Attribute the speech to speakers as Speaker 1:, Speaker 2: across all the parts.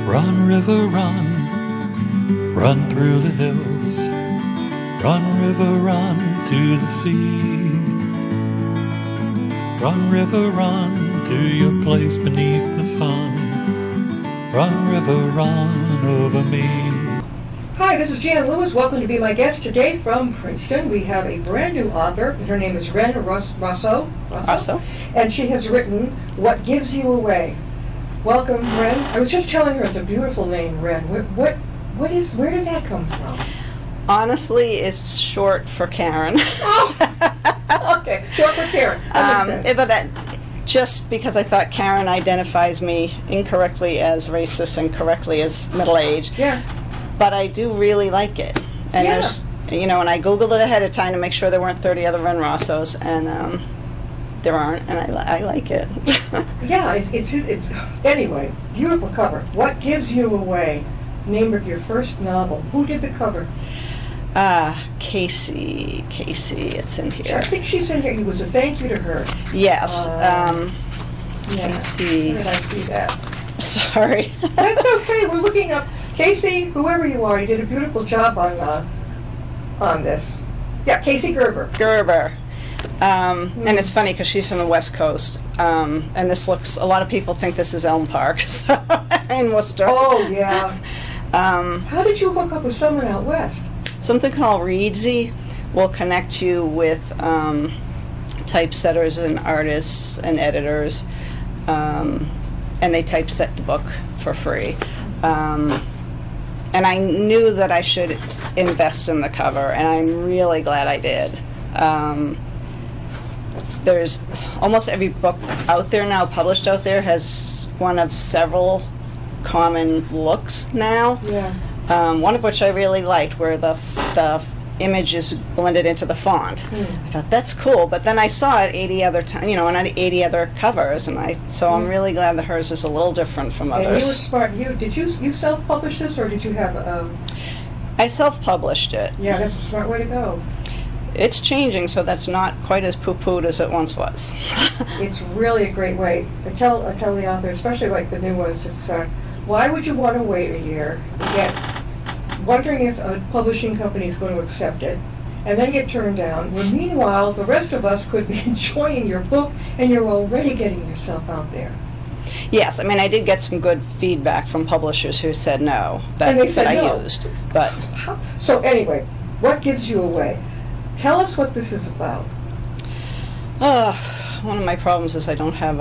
Speaker 1: Run, river, run, run through the hills. Run, river, run to the sea. Run, river, run to your place beneath the sun. Run, river, run over me.
Speaker 2: Hi, this is Jan Lewis. Welcome to be my guest today from Princeton. We have a brand new author. Her name is Ren Rosso. And she has written What Gives You Away. Welcome, Ren. I was just telling her it's a beautiful name, Ren. Where did that come from?
Speaker 3: Honestly, it's short for Karen.
Speaker 2: Oh, okay, short for Karen. That makes sense.
Speaker 3: Just because I thought Karen identifies me incorrectly as racist and correctly as middle-aged.
Speaker 2: Yeah.
Speaker 3: But I do really like it. And there's, and I Googled it ahead of time to make sure there weren't 30 other Ren Rossos, and there aren't, and I like it.
Speaker 2: Yeah, it's anyway, beautiful cover. What Gives You Away? Name of your first novel. Who did the cover?
Speaker 3: Casey, it's in here.
Speaker 2: I think she's in here. It was a thank you to her.
Speaker 3: Yes.
Speaker 2: Casey. Where did I see that?
Speaker 3: Sorry.
Speaker 2: That's okay. We're looking up Casey, whoever you are. You did a beautiful job on this. Yeah, Casey Gerber.
Speaker 3: And it's funny because she's from the West Coast, and this looks. A lot of people think this is Elm Park in Worcester.
Speaker 2: Oh yeah. How did you hook up with someone out west?
Speaker 3: Something called Readsy will connect you with typesetters and artists and editors, and they typeset the book for free. And I knew that I should invest in the cover, and I'm really glad I did. There's almost every book out there now, published out there, has one of several common looks now.
Speaker 2: Yeah.
Speaker 3: One of which I really liked, where the image is blended into the font. I thought that's cool, but then I saw it 80 other times, on 80 other covers, and I'm really glad that hers is a little different from others.
Speaker 2: And you were smart. Did you self-publish this, or did you have?
Speaker 3: I self-published it.
Speaker 2: Yeah, that's a smart way to go.
Speaker 3: It's changing, so that's not quite as poo-pooed as it once was.
Speaker 2: It's really a great way. I tell the author, especially like the new ones, it's why would you want to wait a year, wondering if a publishing company is going to accept it, and then get turned down, when meanwhile the rest of us could be enjoying your book and you're already getting yourself out there.
Speaker 3: Yes, I did get some good feedback from publishers who said no, that I used. But
Speaker 2: So anyway, What Gives You Away? Tell us what this is about.
Speaker 3: One of my problems is I don't have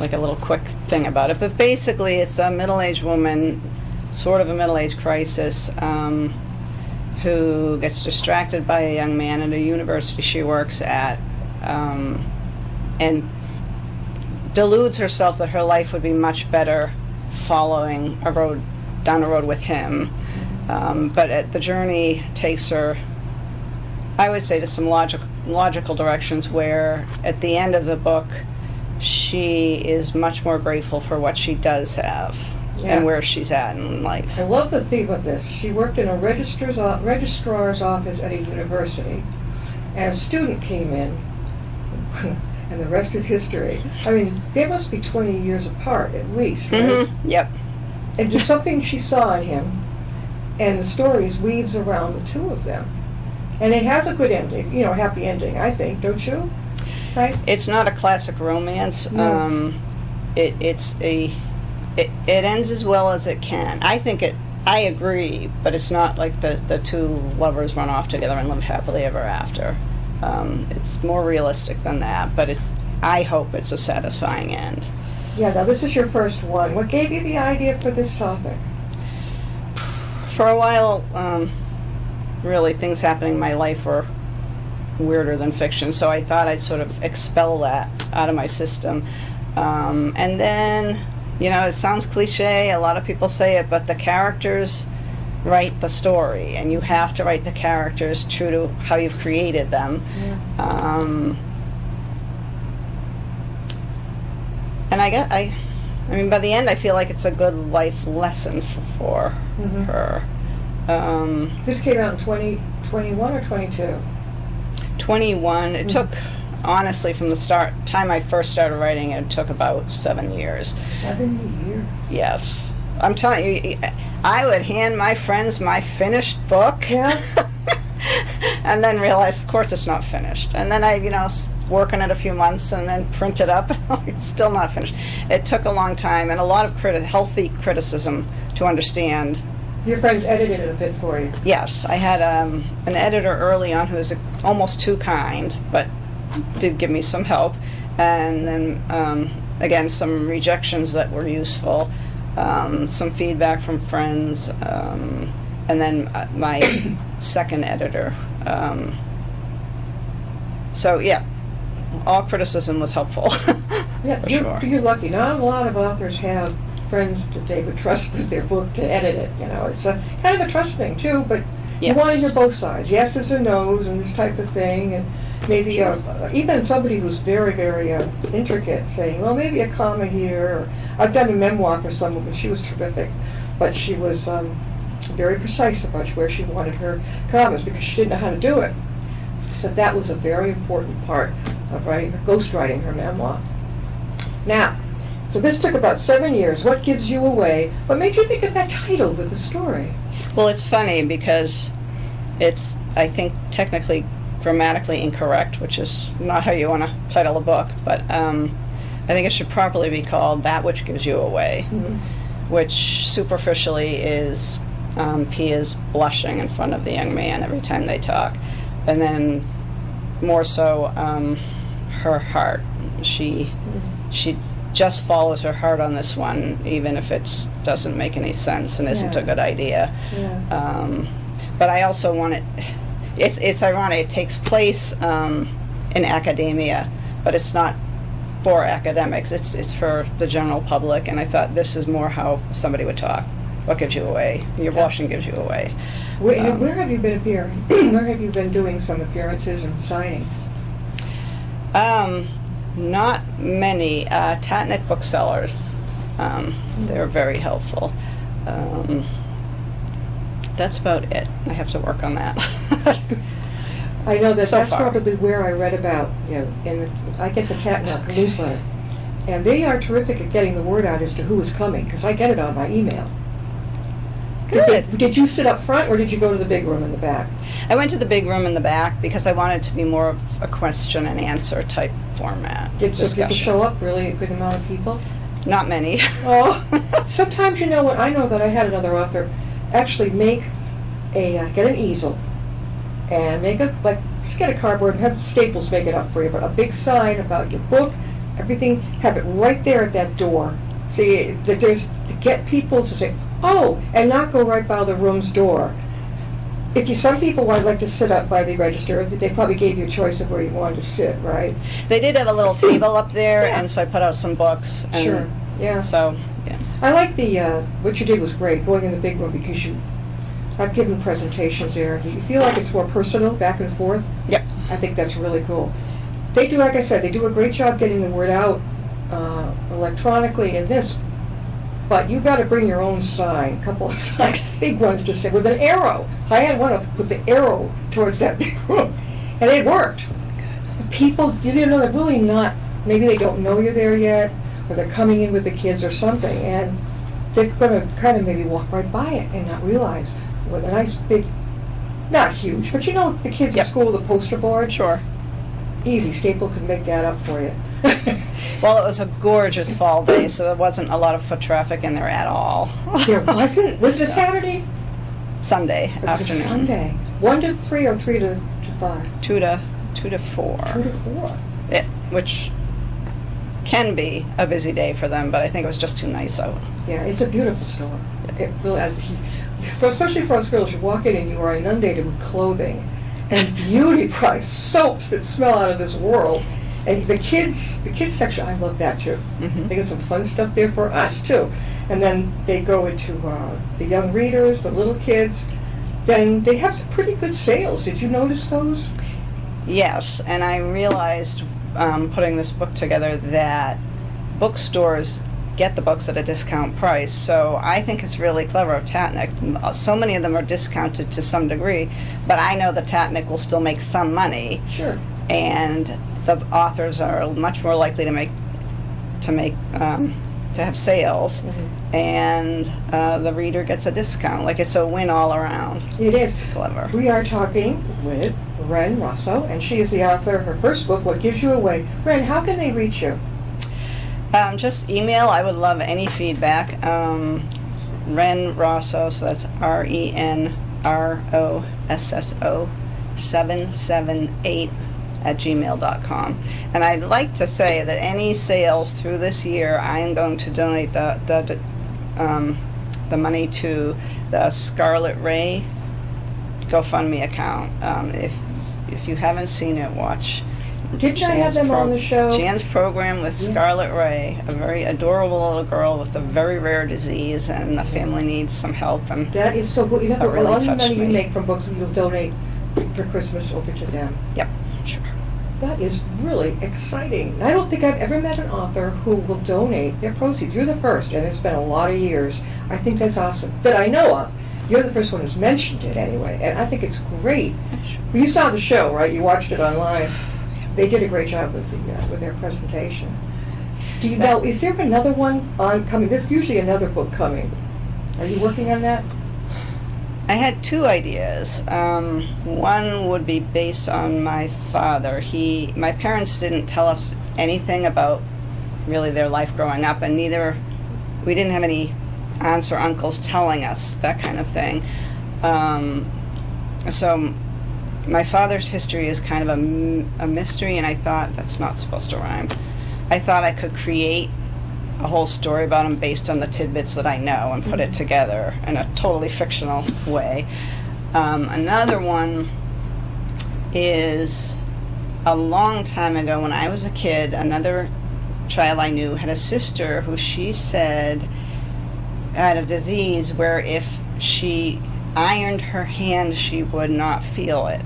Speaker 3: like a little quick thing about it, but basically it's a middle-aged woman, sort of a middle-age crisis, who gets distracted by a young man at a university she works at, and deludes herself that her life would be much better following down the road with him. But the journey takes her, I would say, to some logical directions where at the end of the book she is much more grateful for what she does have and where she's at in life.
Speaker 2: I love the theme of this. She worked in a registrar's office at a university, and a student came in, and the rest is history. They must be 20 years apart at least, right?
Speaker 3: Mm-hmm. Yep.
Speaker 2: And just something she saw in him, and the stories weaves around the two of them. And it has a good ending, a happy ending, I think, don't you? Right?
Speaker 3: It's not a classic romance.
Speaker 2: No.
Speaker 3: It ends as well as it can. I agree, but it's not like the two lovers run off together and live happily ever after. It's more realistic than that, but I hope it's a satisfying end.
Speaker 2: Yeah, now this is your first one. What gave you the idea for this topic?
Speaker 3: For a while, really things happening in my life were weirder than fiction, so I thought I'd sort of expel that out of my system. And then, it sounds cliche, a lot of people say it, but the characters write the story, and you have to write the characters true to how you've created them. Yeah. And by the end I feel like it's a good life lesson for her.
Speaker 2: This came out in 2021 or 22?
Speaker 3: 21. It took honestly, from the time I first started writing, it took about 7 years.
Speaker 2: 7 years.
Speaker 3: Yes. I'm telling you, I would hand my friends my finished book.
Speaker 2: Yeah.
Speaker 3: And then realize, of course, it's not finished. And then I, work on it a few months and then print it up. It's still not finished. It took a long time and a lot of healthy criticism to understand.
Speaker 2: Your friends edited it a bit for you.
Speaker 3: Yes, I had an editor early on who was almost too kind, but did give me some help. And then, again, some rejections that were useful, some feedback from friends, and then my second editor. So, yeah, all criticism was helpful.
Speaker 2: Yeah,
Speaker 3: for
Speaker 2: you're,
Speaker 3: sure.
Speaker 2: you're lucky. Not a lot of authors have friends that they would trust with their book to edit it. It's a kind of a trust thing too. But you want to hear both sides, yeses and nos, and this type of thing, and maybe even somebody who's very, very intricate saying, well, maybe a comma here. Or, I've done a memoir for someone, but she was terrific, but she was very precise about where she wanted her commas because she didn't know how to do it. So that was a very important part of ghostwriting her memoir. Now, so this took about 7 years. What gives you away? What made you think of that title with the story?
Speaker 3: Well, it's funny because it's, I think, technically grammatically incorrect, which is not how you want to title a book, but I think it should properly be called That Which Gives You Away, which superficially is P is blushing in front of the young man every time they talk. And then more so her heart. She just follows her heart on this one, even if it doesn't make any sense and isn't a good idea.
Speaker 2: Yeah.
Speaker 3: But I also want it. It's ironic. It takes place in academia, but it's not for academics. It's for the general public. And I thought this is more how somebody would talk. What gives you away? Your blushing gives you away.
Speaker 2: Where have you been appearing? Where have you been doing some appearances and signings?
Speaker 3: Not many. Tatnick booksellers. They're very helpful. That's about it. I have to work on that.
Speaker 2: I know that
Speaker 3: So
Speaker 2: that's
Speaker 3: far.
Speaker 2: probably where I read about, I get the Tatnick newsletter. And they are terrific at getting the word out as to who is coming, because I get it on my email.
Speaker 3: Good.
Speaker 2: Did you sit up front, or did you go to the big room in the back?
Speaker 3: I went to the big room in the back because I wanted to be more of a question and answer type format.
Speaker 2: So people
Speaker 3: discussion.
Speaker 2: show up, really a good amount of people?
Speaker 3: Not many.
Speaker 2: Oh, sometimes what? I know that I had another author actually make get an easel and make just get a cardboard and have Staples make it up for you, but a big sign about your book, everything, have it right there at that door. See, there's to get people to say, oh, and not go right by the room's door. Some people would like to sit up by the register, they probably gave you a choice of where you wanted to sit, right?
Speaker 3: They did have a little table up there, and so I put out some books. And
Speaker 2: Sure, yeah.
Speaker 3: So, yeah.
Speaker 2: I like what you did was great, going in the big room, because I've given presentations there. You feel like it's more personal, back and forth.
Speaker 3: Yep.
Speaker 2: I think that's really cool. They do, like I said, they do a great job getting the word out electronically in this, but you got to bring your own sign, a couple of signs, big ones to say, with an arrow. I had one with the arrow towards that big room, and it worked. Good. People, they're really not, maybe they don't know you're there yet, or they're coming in with the kids or something, and they're going to kind of maybe walk right by it and not realize with a nice big, not huge, but the kids at school, the poster board.
Speaker 3: Sure.
Speaker 2: Easy, Staple could make that up for you.
Speaker 3: Well, it was a gorgeous fall day, so there wasn't a lot of foot traffic in there at all.
Speaker 2: There wasn't? Was it a Saturday?
Speaker 3: Sunday
Speaker 2: It was
Speaker 3: afternoon.
Speaker 2: a Sunday. 1 to 3 or 3 to 5?
Speaker 3: 2 to 4.
Speaker 2: 2 to 4.
Speaker 3: Which can be a busy day for them, but I think it was just too nice out.
Speaker 2: Yeah, it's a beautiful store. It really, especially for us girls, you walk in and you are inundated with clothing and beauty products, soaps that smell out of this world. And the kids section, I love that too.
Speaker 3: Mm-hmm.
Speaker 2: They get some fun stuff there for us too. And then they go into the young readers, the little kids. Then they have some pretty good sales. Did you notice those?
Speaker 3: Yes, and I realized putting this book together that bookstores get the books at a discount price. So I think it's really clever of Tatnick. So many of them are discounted to some degree, but I know that Tatnick will still make some money.
Speaker 2: Sure.
Speaker 3: And the authors are much more likely to have sales, and the reader gets a discount. Like, it's a win all around.
Speaker 2: It is.
Speaker 3: It's clever.
Speaker 2: We are talking with Ren Rosso, and she is the author of her first book, What Gives You Away. Ren, how can they reach you?
Speaker 3: Just email. I would love any feedback. Ren Rosso, so that's RenRosso 778 at gmail.com. And I'd like to say that any sales through this year, I am going to donate the money to the Scarlet Ray GoFundMe account. If you haven't seen it, watch.
Speaker 2: Didn't I have them on the show?
Speaker 3: Jan's program with Scarlet Ray, a very adorable little girl with a very rare disease, and the family needs some help. And
Speaker 2: that is so cool. You know,
Speaker 3: that really
Speaker 2: a lot of the
Speaker 3: touched
Speaker 2: money you
Speaker 3: me.
Speaker 2: make from books, you'll donate for Christmas over to them.
Speaker 3: Yep, sure.
Speaker 2: That is really exciting. I don't think I've ever met an author who will donate their proceeds. You're the first, and it's been a lot of years. I think that's awesome. That I know of. You're the first one who's mentioned it anyway, and I think it's great. Well, you saw the show, right? You watched it online. They did a great job with their presentation. Do you know, is there another one coming? There's usually another book coming. Are you working on that?
Speaker 3: I had two ideas. One would be based on my father. My parents didn't tell us anything about really their life growing up, and we didn't have any aunts or uncles telling us that kind of thing. So my father's history is kind of a mystery, and I thought, that's not supposed to rhyme. I thought I could create a whole story about him based on the tidbits that I know and put it together in a totally fictional way. Another one is a long time ago when I was a kid, another child I knew had a sister who she said had a disease where if she ironed her hand, she would not feel it.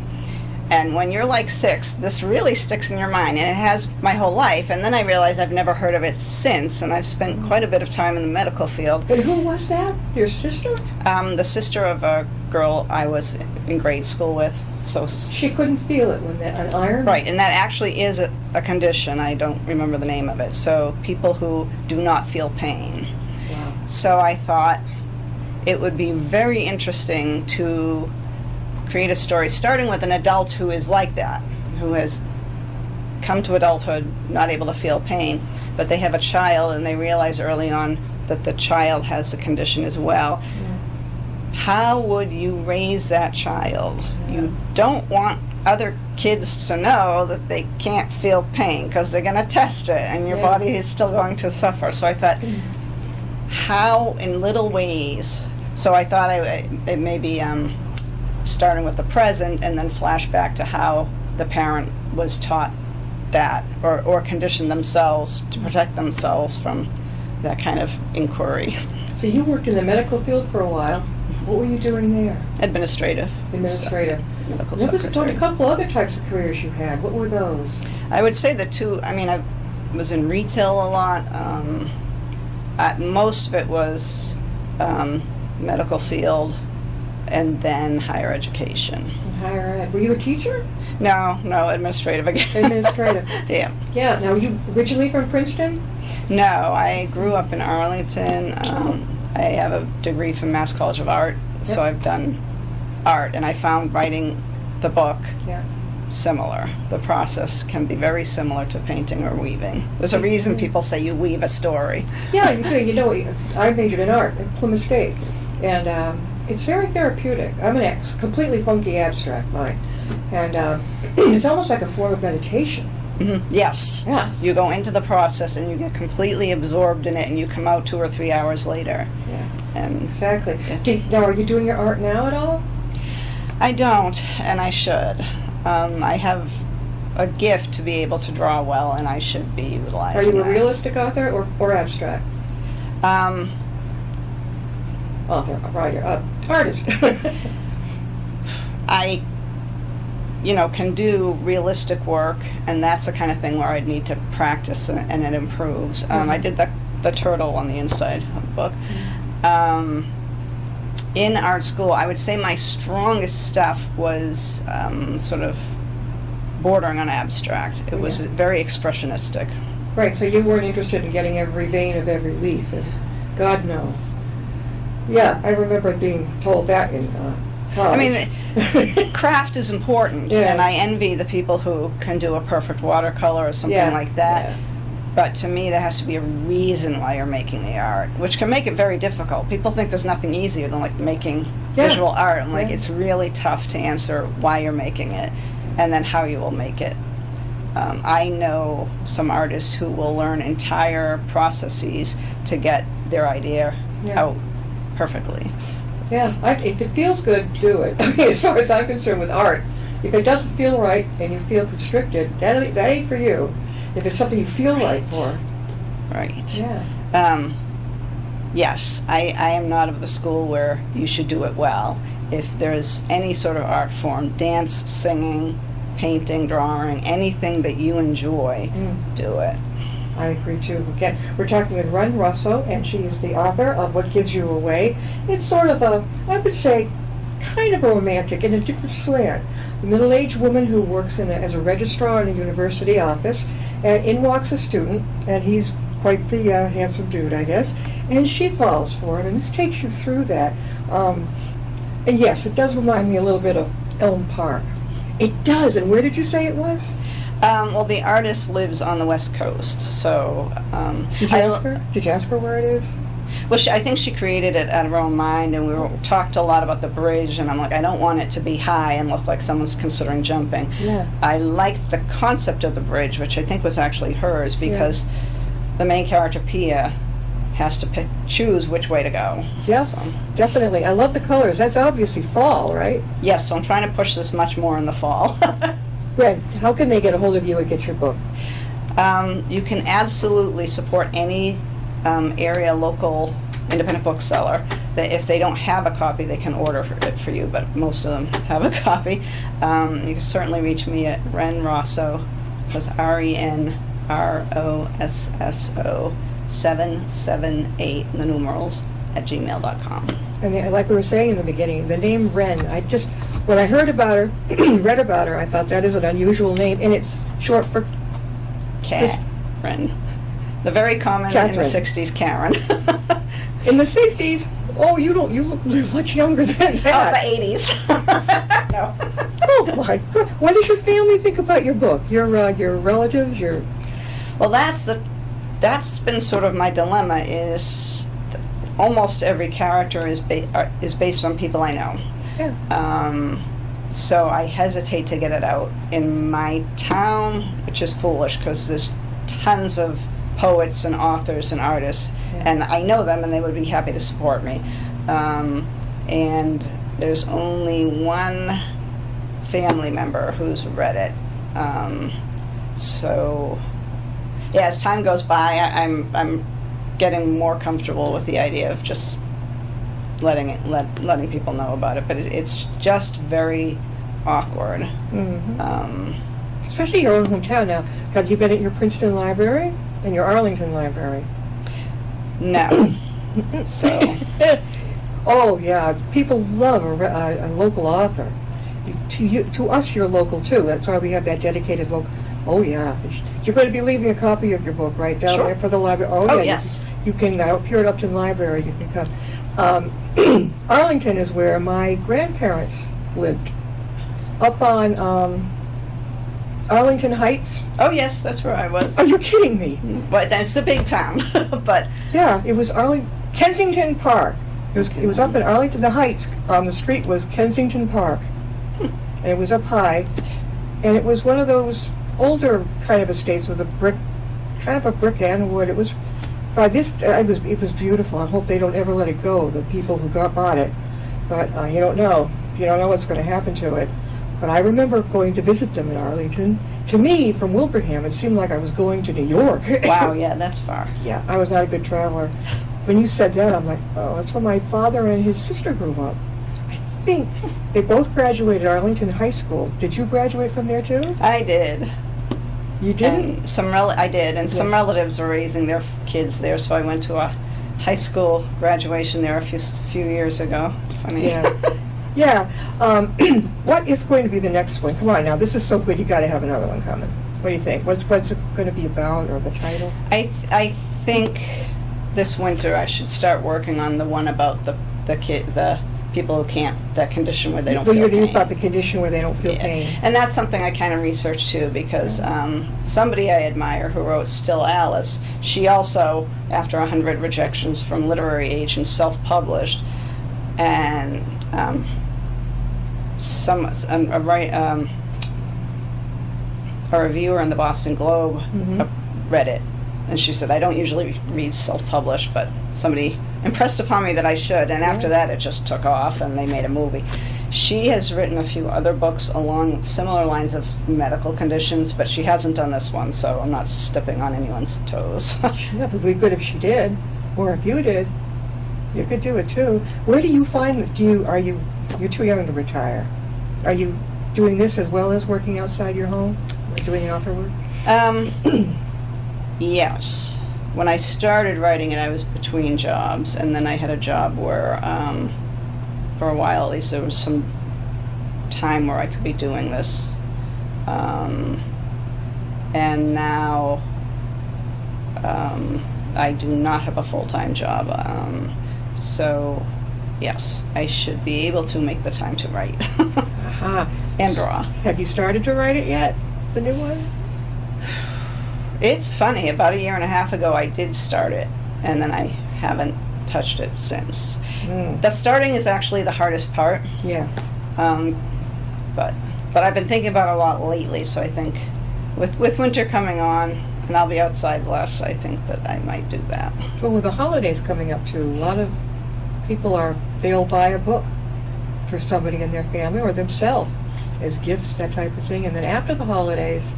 Speaker 3: And when you're like 6, this really sticks in your mind, and it has my whole life. And then I realized I've never heard of it since, and I've spent quite a bit of time in the medical field.
Speaker 2: And who was that? Your sister?
Speaker 3: The sister of a girl I was in grade school with. So
Speaker 2: she couldn't feel it when an iron?
Speaker 3: Right, and that actually is a condition. I don't remember the name of it. So people who do not feel pain.
Speaker 2: Wow.
Speaker 3: So I thought it would be very interesting to create a story starting with an adult who is like that, who has come to adulthood not able to feel pain, but they have a child and they realize early on that the child has the condition as well.
Speaker 2: Yeah.
Speaker 3: How would you raise that child? You don't want other kids to know that they can't feel pain because they're going to test it and your body is still going to suffer. So I thought, how in little ways? So I thought it may be starting with the present and then flash back to how the parent was taught that or conditioned themselves to protect themselves from that kind of inquiry.
Speaker 2: So you worked in the medical field for a while. What were you doing there?
Speaker 3: Administrative.
Speaker 2: Administrative.
Speaker 3: Medical
Speaker 2: There was
Speaker 3: secretary.
Speaker 2: a couple other types of careers you had. What were those?
Speaker 3: I would say the two, I was in retail a lot. Most of it was medical field and then higher education.
Speaker 2: In higher ed. Were you a teacher?
Speaker 3: No, administrative again.
Speaker 2: Administrative.
Speaker 3: Yeah.
Speaker 2: Yeah. Now, you originally from Princeton?
Speaker 3: No, I grew up in Arlington. I have a degree from Mass College of Art, so I've done art, and I found writing the book similar. The process can be very similar to painting or weaving. There's a reason people say you weave a story.
Speaker 2: Yeah, you do. You know, I majored in art at Plymouth State, and it's very therapeutic. I'm an completely funky abstract mind, and it's almost like a form of meditation.
Speaker 3: Mm-hmm. Yes.
Speaker 2: Yeah.
Speaker 3: You go into the process and you get completely absorbed in it, and you come out 2 or 3 hours later.
Speaker 2: Yeah.
Speaker 3: And
Speaker 2: Exactly.
Speaker 3: Yeah.
Speaker 2: Now, are you doing your art now at all?
Speaker 3: I don't, and I should. I have a gift to be able to draw well, and I should be
Speaker 2: Are
Speaker 3: utilizing
Speaker 2: you a
Speaker 3: that.
Speaker 2: realistic author or abstract? Author, writer, artist.
Speaker 3: I, can do realistic work, and that's the kind of thing where I'd need to practice, and it improves. I did the turtle on the inside of the book. In art school, I would say my strongest stuff was sort of bordering on abstract. It was
Speaker 2: Yeah.
Speaker 3: very expressionistic.
Speaker 2: Right, so you weren't interested in getting every vein of every leaf, and God, no. Yeah, I remember being told that in college.
Speaker 3: I mean, craft is important,
Speaker 2: Yeah.
Speaker 3: and I envy the people who can do a perfect watercolor or something
Speaker 2: Yeah,
Speaker 3: like that.
Speaker 2: yeah.
Speaker 3: But to me, there has to be a reason why you're making the art, which can make it very difficult. People think there's nothing easier than like making
Speaker 2: Yeah.
Speaker 3: visual art. I'm like,
Speaker 2: Yeah.
Speaker 3: it's really tough to answer why you're making it, and then how you will make it. I know some artists who will learn entire processes to get their idea
Speaker 2: Yeah.
Speaker 3: out perfectly.
Speaker 2: Yeah, if it feels good, do it. I mean, as far as I'm concerned with art, if it doesn't feel right and you feel constricted, that ain't for you. If it's something you feel right for.
Speaker 3: Right.
Speaker 2: Yeah.
Speaker 3: Yes, I am not of the school where you should do it well. If there's any sort of art form, dance, singing, painting, drawing, anything that you enjoy, do it.
Speaker 2: I agree too. Again, we're talking with Rosso, and she is the author of What Gives You Away. It's sort of a, I would say, kind of a romantic in a different slant. A middle-aged woman who works as a registrar in a university office, and in walks a student, and he's quite the handsome dude, I guess, and she falls for him, and this takes you through that. And yes, it does remind me a little bit of Elm Park. It does, and where did you say it was?
Speaker 3: Well, the artist lives on the West Coast, so...
Speaker 2: Did you ask her? Did you ask her where it is?
Speaker 3: Well, I think she created it out of her own mind, and we talked a lot about the bridge, and I'm like, I don't want it to be high and look like someone's considering jumping.
Speaker 2: Yeah.
Speaker 3: I liked the concept of the bridge, which I think was actually hers, because the main character, Pia, has to choose which way to go.
Speaker 2: Yeah,
Speaker 3: So,
Speaker 2: definitely. I love the colors. That's obviously fall, right?
Speaker 3: yes, so I'm trying to push this much more in the fall.
Speaker 2: Red, how can they get a hold of you and get your book?
Speaker 3: You can absolutely support any area local independent bookseller. That if they don't have a copy, they can order it for you, but most of them have a copy. You can certainly reach me at Ren Rosso, so it's RENROSSO 778 in the numerals at gmail.com.
Speaker 2: And like we were saying in the beginning, the name Ren, when I heard about her, read about her, I thought that is an unusual name, and it's short for
Speaker 3: Karen. The very common in
Speaker 2: Catherine.
Speaker 3: the 60s Karen.
Speaker 2: In the 60s. Oh, you look much younger than
Speaker 3: Oh, the
Speaker 2: that.
Speaker 3: 80s. No.
Speaker 2: Oh my God! What does your family think about your book? Your relatives, your
Speaker 3: Well, that's been sort of my dilemma. Is almost every character is based on people I know.
Speaker 2: yeah.
Speaker 3: So I hesitate to get it out in my town, which is foolish because there's tons of poets and authors and artists, and I know them, and they would be happy to support me. And there's only one family member who's read it. So, yeah, as time goes by, I'm getting more comfortable with the idea of just letting people know about it. But it's just very awkward.
Speaker 2: Mm-hmm. Especially your own hometown now. Have you been at your Princeton library and your Arlington library?
Speaker 3: No. So,
Speaker 2: Oh yeah, people love a local author. To us, you're local too. That's why we have that dedicated local. Oh yeah, you're going to be leaving a copy of your book right down
Speaker 3: Sure.
Speaker 2: there for the library. Oh yeah,
Speaker 3: yes.
Speaker 2: You can here at Upton Library. You can come. Arlington is where my grandparents lived. Up on Arlington Heights.
Speaker 3: oh yes, that's where I was.
Speaker 2: Are you kidding me?
Speaker 3: But it's a big town. But
Speaker 2: Yeah, it was Kensington Park. It was up in Arlington. The Heights on the street was Kensington Park, and it was up high, and it was one of those older kind of estates with a brick and wood. It was it was beautiful. I hope they don't ever let it go. The people who bought it, but you don't know. You don't know what's going to happen to it. But I remember going to visit them in Arlington. To me, from Wilbraham, it seemed like I was going to New York.
Speaker 3: wow, yeah, that's far.
Speaker 2: Yeah, I was not a good traveler. When you said that, I'm like, oh, that's where my father and his sister grew up. I think they both graduated Arlington High School. Did you graduate from there too?
Speaker 3: I did.
Speaker 2: You didn't?
Speaker 3: And I did, and some relatives are raising their kids there, so I went to a high school graduation there a few years ago. It's funny.
Speaker 2: Yeah. Yeah. What is going to be the next one? Come on now, this is so good. You got to have another one coming. What do you think? What's it going to be about, or the title?
Speaker 3: I think this winter I should start working on the one about the people who can't, that condition where they don't feel pain.
Speaker 2: About the condition where they don't feel
Speaker 3: Yeah.
Speaker 2: pain.
Speaker 3: And that's something I kind of researched too, because somebody I admire who wrote Still Alice, she also, after 100 rejections from literary agents, self-published, and a reviewer in the Boston Globe read it, and she said, I don't usually read self-published, but somebody impressed upon me that I should, and after that it just took off and they made a movie. She has written a few other books along similar lines of medical conditions, but she hasn't done this one, so I'm not stepping on anyone's toes.
Speaker 2: Yeah, but it would be good if she did, or if you did. You could do it too. Where do you find that? You're too young to retire. Are you doing this as well as working outside your home, or doing author work?
Speaker 3: Yes. When I started writing it, I was between jobs, and then I had a job where, for a while at least, there was some time where I could be doing this. And now I do not have a full-time job. So, yes, I should be able to make the time to write and draw.
Speaker 2: Have you started to write it yet, the new one?
Speaker 3: It's funny, about a year and a half ago I did start it, and then I haven't touched it since. The starting is actually the hardest part.
Speaker 2: Yeah.
Speaker 3: But I've been thinking about it a lot lately, so I think with winter coming on, and I'll be outside less, I think that I might do that.
Speaker 2: Well, with the holidays coming up too, a lot of people they'll buy a book for somebody in their family or themselves as gifts, that type of thing. And then after the holidays,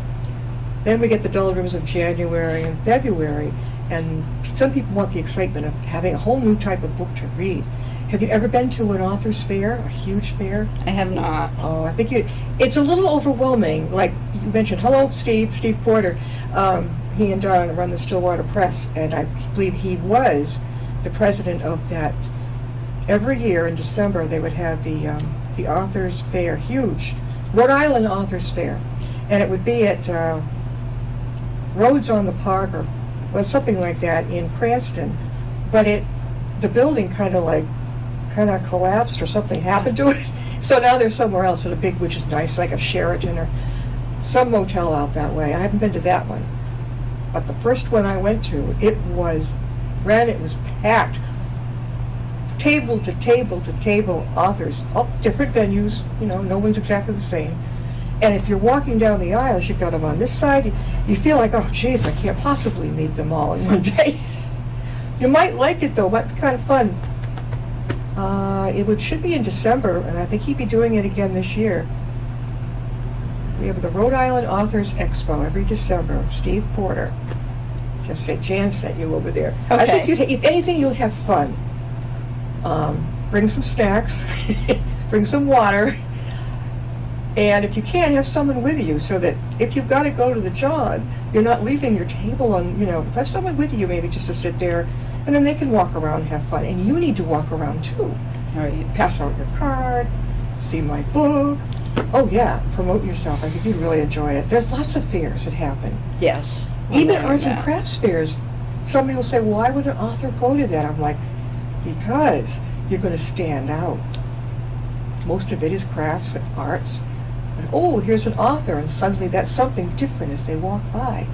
Speaker 2: then we get the doldrums of January and February, and some people want the excitement of having a whole new type of book to read. Have you ever been to an author's fair, a huge fair?
Speaker 3: I have not.
Speaker 2: Oh, I think it's a little overwhelming. Like you mentioned, hello, Steve Porter. He and Don run the Stillwater Press, and I believe he was the president of that. Every year in December, they would have the author's fair, huge Rhode Island author's fair, and it would be at Roads on the Park or something like that in Cranston. But the building kind of collapsed or something happened to it. So now they're somewhere else at a big, which is nice, like a Sheraton or some motel out that way. I haven't been to that one. But the first one I went to, it was packed. Table to table to table, authors, all different venues, no one's exactly the same. And if you're walking down the aisles, you've got them on this side, you feel like, oh, geez, I can't possibly meet them all in one day. You might like it, though. It might be kind of fun. Should be in December, and I think he'd be doing it again this year. We have the Rhode Island Authors Expo every December. Steve Porter. Just say Jan sent you over there.
Speaker 3: Okay.
Speaker 2: I think if anything, you'll have fun. Bring some snacks. Bring some water. And if you can, have someone with you so that if you've got to go to the John, you're not leaving your table on, have someone with you maybe just to sit there, and then they can walk around and have fun. And you need to walk around too.
Speaker 3: All right.
Speaker 2: Pass out your card, see my book. Oh yeah, promote yourself. I think you'd really enjoy it. There's lots of fairs that happen.
Speaker 3: Yes.
Speaker 2: Even arts and crafts fairs. Somebody will say, why would an author go to that? I'm like, because you're going to stand out. Most of it is crafts and arts. And, oh, here's an author, and suddenly that's something different as they walk by.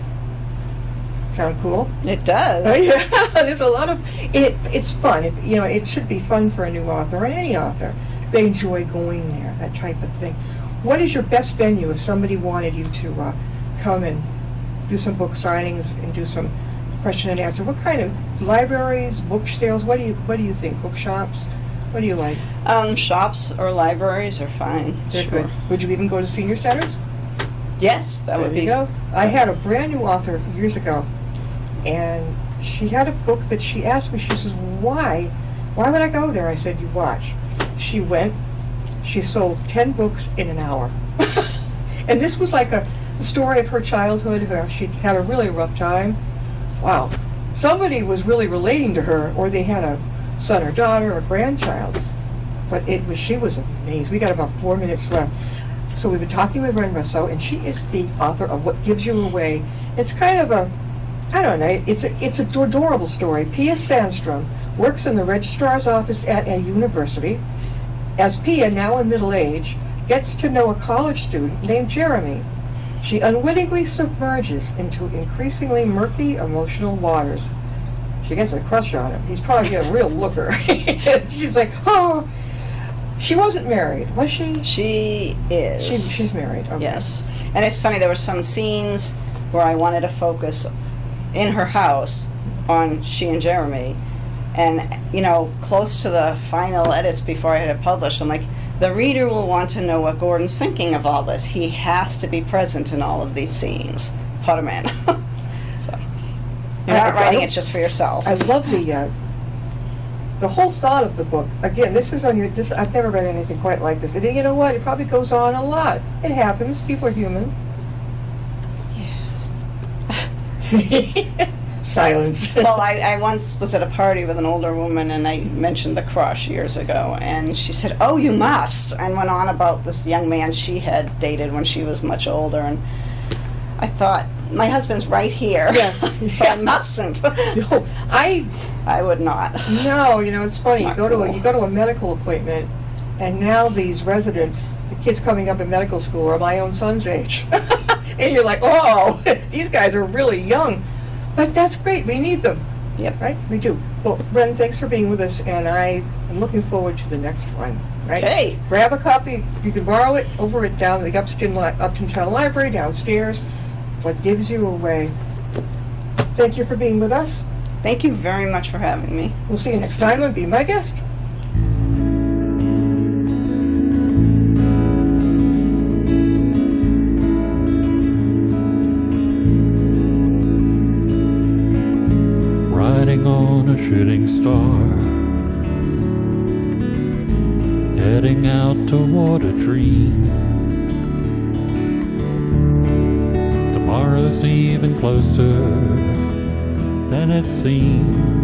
Speaker 2: Sound cool?
Speaker 3: It does.
Speaker 2: Oh, yeah, there's a lot of it. It's fun. It should be fun for a new author or any author. They enjoy going there, that type of thing. What is your best venue if somebody wanted you to come and do some book signings and do some question and answer? What kind of libraries, book sales? What do you think? Bookshops? What do you like?
Speaker 3: Shops or libraries are fine.
Speaker 2: They're
Speaker 3: sure.
Speaker 2: good. Would you even go to senior centers?
Speaker 3: Yes, that would be.
Speaker 2: There you go. I had a brand new author years ago, and she had a book that she asked me. She says, "Why would I go there?" I said, "You watch." She went. She sold 10 books in an hour, and this was like a story of her childhood. She had a really rough time. Wow, somebody was really relating to her, or they had a son or daughter or grandchild. but she was amazing. We got about 4 minutes left. So we've been talking with Rosso, and she is the author of What Gives You Away. It's kind of a, I don't know, it's an adorable story. Pia Sandstrom works in the registrar's office at a university. As Pia, now in middle age, gets to know a college student named Jeremy, she unwittingly submerges into increasingly murky emotional waters. She gets a crush on him. He's probably a real looker. She's like, oh. She wasn't married, was she?
Speaker 3: She is.
Speaker 2: She's married, okay.
Speaker 3: Yes. And it's funny, there were some scenes where I wanted to focus in her house on she and Jeremy. And, you know, close to the final edits before I had it published, I'm like, the reader will want to know what Gordon's thinking of all this. He has to be present in all of these scenes. Put him in. So, you're not writing it just for yourself.
Speaker 2: I love the whole thought of the book. Again, this is on your. I've never read anything quite like this. And you know what? It probably goes on a lot. It happens. People are human. Yeah. Silence.
Speaker 3: Well, I once was at a party with an older woman, and I mentioned the crush years ago, and she said, "Oh, you must," and went on about this young man she had dated when she was much older, and I thought, my husband's right here,
Speaker 2: Yeah.
Speaker 3: so I mustn't.
Speaker 2: No,
Speaker 3: I would not.
Speaker 2: No, you know, it's funny. You go to a medical appointment, and now these residents, the kids coming up in medical school, are my own son's age, and you're like, oh, these guys are really young. But that's great. We need them.
Speaker 3: Yep.
Speaker 2: Right? We do. Well, Bren, thanks for being with us, and I am looking forward to the next one. Right?
Speaker 3: Okay.
Speaker 2: Grab a copy. You can borrow it over at down the Upton Town Library downstairs. What Gives You Away. Thank you for being with us.
Speaker 3: Thank you very much for having me.
Speaker 2: We'll see you next time and be my guest.
Speaker 1: Riding on a shooting star, heading out toward a dream. Tomorrow's even closer than it seems.